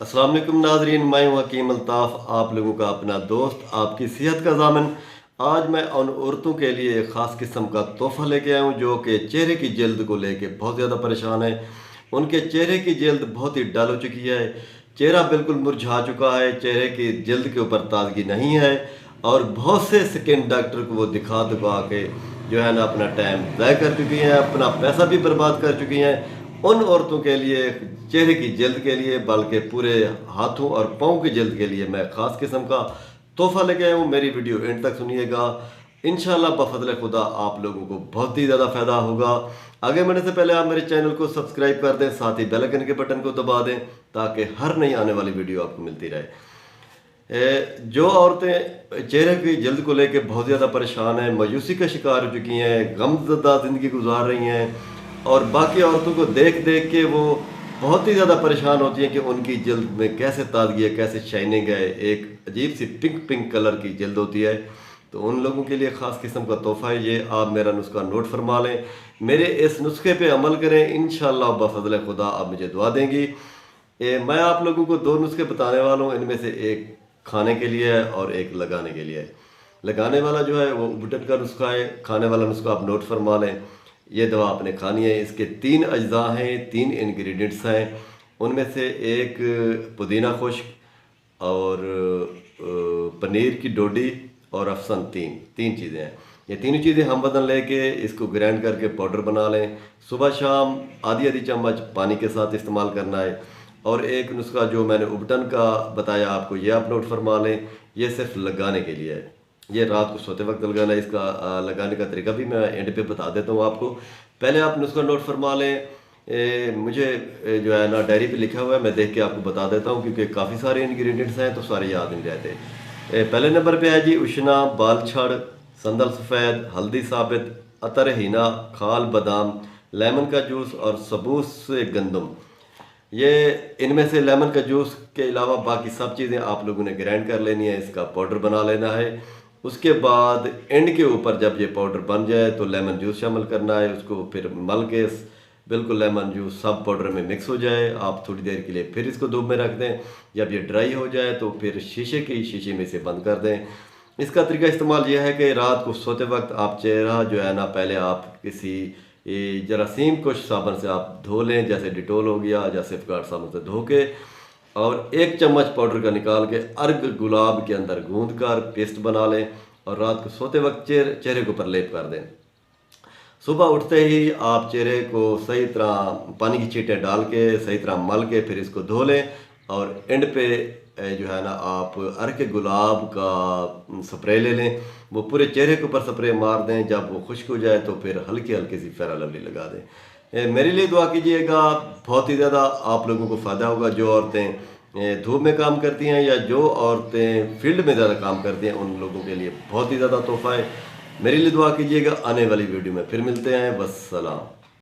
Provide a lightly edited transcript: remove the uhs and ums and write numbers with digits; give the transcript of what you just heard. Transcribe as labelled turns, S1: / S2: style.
S1: अस्सलाम वालेकुम नाजरीन, मैं हूं हकीम अल्ताफ़, आप लोगों का अपना दोस्त, आपकी सेहत का ज़ामिन। आज मैं उन औरतों के लिए एक ख़ास किस्म का तोहफ़ा लेके आया हूं जो कि चेहरे की जल्द को लेके बहुत ज़्यादा परेशान है। उनके चेहरे की जल्द बहुत ही डल हो चुकी है, चेहरा बिल्कुल मुरझा चुका है, चेहरे की जल्द के ऊपर ताजगी नहीं है और बहुत से स्किन डॉक्टर को वो दिखा दुखा के जो है ना अपना टाइम ज़ाय कर चुकी हैं, अपना पैसा भी बर्बाद कर चुकी हैं। उन औरतों के लिए, चेहरे की जल्द के लिए, बल्कि पूरे हाथों और पाँव की जल्द के लिए मैं ख़ास किस्म का तोहफ़ा लेके आया हूँ। मेरी वीडियो एंड तक सुनिएगा, इंशाल्लाह बफ़ज़ल खुदा आप लोगों को बहुत ही ज़्यादा फ़ायदा होगा। आगे बढ़ने से पहले आप मेरे चैनल को सब्सक्राइब कर दें, साथ ही बेल आइकन के बटन को दबा दें ताकि हर नई आने वाली वीडियो आपको मिलती रहे। जो औरतें चेहरे की जल्द को लेकर बहुत ज़्यादा परेशान हैं, मायूसी का शिकार हो चुकी हैं, गमज़दा ज़िंदगी गुजार रही हैं और बाकी औरतों को देख देख के वो बहुत ही ज़्यादा परेशान होती हैं कि उनकी जल्द में कैसे ताजगी है, कैसे शाइनिंग है, एक अजीब सी पिंक पिंक कलर की जल्द होती है। तो उन लोगों के लिए ख़ास किस्म का तोहफ़ा है ये। आप मेरा नुस्खा नोट फरमा लें, मेरे इस नुस्खे पे अमल करें, इंशाल्लाह बफ़ज़ल खुदा आप मुझे दुआ देंगी। मैं आप लोगों को दो नुस्खे बताने वाला हूँ, इनमें से एक खाने के लिए है और एक लगाने के लिए है। लगाने वाला जो है वो उबटन का नुस्खा है, खाने वाला नुस्खा आप नोट फरमा लें। ये दवा आपने खानी है, इसके 3 अज्जा हैं, 3 इंग्रेडिएंट्स हैं। उनमें से एक पुदीना खुश्क और पनीर की डोडी और अफसन, तीन चीज़ें हैं। ये तीनों चीज़ें हम बदन लेके इसको ग्राइंड करके पाउडर बना लें। सुबह शाम आधी आधी चम्मच पानी के साथ इस्तेमाल करना है। और एक नुस्खा जो मैंने उबटन का बताया आपको, ये आप नोट फरमा लें, ये सिर्फ लगाने के लिए है। ये रात को सोते वक्त लगाना है। इसका लगाने का तरीका भी मैं एंड पे बता देता हूँ आपको। पहले आप नुस्खा नोट फरमा लें। मुझे जो है ना डायरी पे लिखा हुआ है, मैं देख के आपको बता देता हूँ क्योंकि काफ़ी सारे इंग्रेडिएंट्स हैं तो सारे याद नहीं रहते। पहले नंबर पे है जी उशना, बाल छड़, संदल सफ़ेद, हल्दी साबित, अतर हिना, खाल बादाम, लेमन का जूस और सबूत से गंदम। ये इनमें से लेमन का जूस के अलावा बाकी सब चीज़ें आप लोगों ने ग्राइंड कर लेनी है, इसका पाउडर बना लेना है। उसके बाद एंड के ऊपर जब ये पाउडर बन जाए तो लेमन जूस शामिल करना है, उसको फिर मल के बिल्कुल लेमन जूस सब पाउडर में मिक्स हो जाए। आप थोड़ी देर के लिए फिर इसको धूप में रख दें। जब ये ड्राई हो जाए तो फिर शीशे में से बंद कर दें। इसका तरीका इस्तेमाल यह है कि रात को सोते वक्त आप चेहरा जो है ना, पहले आप किसी जरासीम कुछ साबुन से आप धो लें, जैसे डिटोल हो गया या सेफगार्ड साबुन से धो के, और 1 चम्मच पाउडर का निकाल के अर्ग गुलाब के अंदर गूंद कर पेस्ट बना लें और रात को सोते वक्त चेहरे के ऊपर लेप कर दें। सुबह उठते ही आप चेहरे को सही तरह पानी की छींटें डाल के सही तरह मल के फिर इसको धो लें और एंड पे जो है ना आप अर्क गुलाब का स्प्रे ले लें, वो पूरे चेहरे के ऊपर स्प्रे मार दें। जब वो खुश्क हो जाए तो फिर हल्की हल्की सी फेयर लवली लगा दें। मेरे लिए दुआ कीजिएगा, बहुत ही ज़्यादा आप लोगों को फ़ायदा होगा। जो औरतें धूप में काम करती हैं या जो औरतें फील्ड में ज़्यादा काम करती हैं, उन लोगों के लिए बहुत ही ज़्यादा तोहफ़ा है। मेरे लिए दुआ कीजिएगा। आने वाली वीडियो में फिर मिलते हैं। वस्सलाम।